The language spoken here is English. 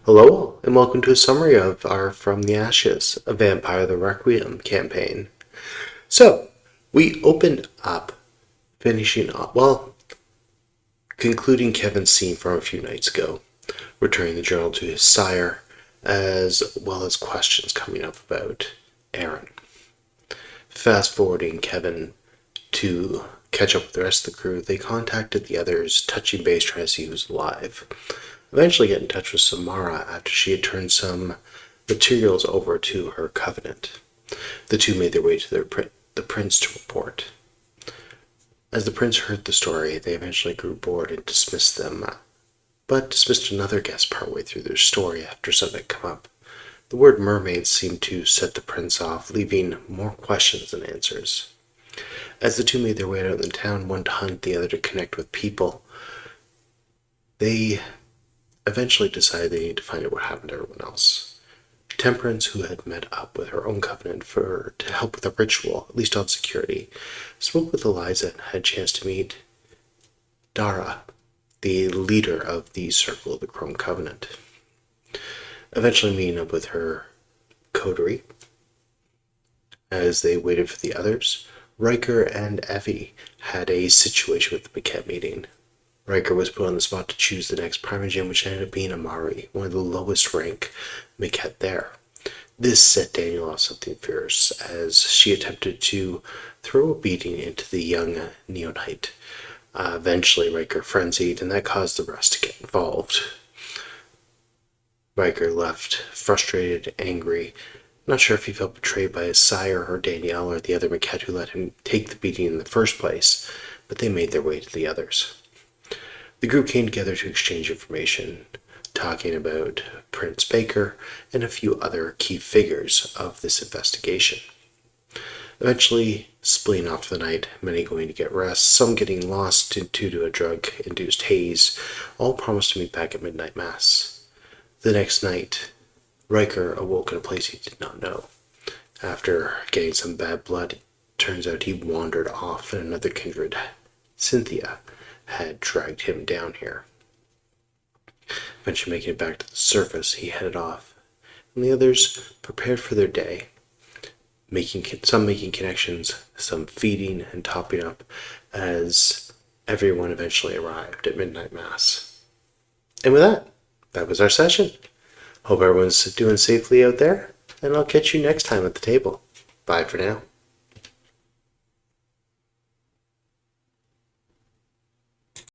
Hello, and welcome to a summary of our From the Ashes, a Vampire the Requiem campaign. So, we opened up, concluding Kevin's scene from a few nights ago, returning the journal to his sire, as well as questions coming up about Aaron. Fast forwarding Kevin to catch up with the rest of the crew, they contacted the others, touching base trying to see who's alive. Eventually get in touch with Samara after she had turned some materials over to her covenant. The two made their way to the prince to report. As the prince heard the story, they eventually grew bored and dismissed them, but dismissed another guest partway through their story after something had come up. The word mermaid seemed to set the prince off, leaving more questions than answers. As the two made their way out of the town, one to hunt, the other to connect with people, they eventually decided they needed to find out what happened to everyone else. Temperance, who had met up with her own covenant to help with a ritual, at least on security, spoke with Eliza and had a chance to meet Dara, the leader of the Circle of the Chrome Covenant. Eventually meeting up with her coterie. As they waited for the others, Riker and Evie had a situation with the Maquette meeting. Riker was put on the spot to choose the next Primogen, which ended up being Amari, one of the lowest rank Maquette there. This set Daniel off something fierce, as she attempted to throw a beating into the young neonite. Eventually, Riker frenzied, and that caused the rest to get involved. Riker left frustrated, angry, not sure if he felt betrayed by his sire or Danielle or the other Maquette who let him take the beating in the first place, but they made their way to the others. The group came together to exchange information, talking about Prince Baker and a few other key figures of this investigation. Eventually, splitting off for the night, many going to get rest, some getting lost due to a drug-induced haze, all promised to meet back at midnight mass. The next night, Riker awoke in a place he did not know. After getting some bad blood, it turns out he wandered off, and another kindred, Cynthia, had dragged him down here. Eventually making it back to the surface, he headed off, and the others prepared for their day, some making connections, some feeding and topping up, as everyone eventually arrived at midnight mass. And with that was our session. Hope everyone's doing safely out there, and I'll catch you next time at the table. Bye for now.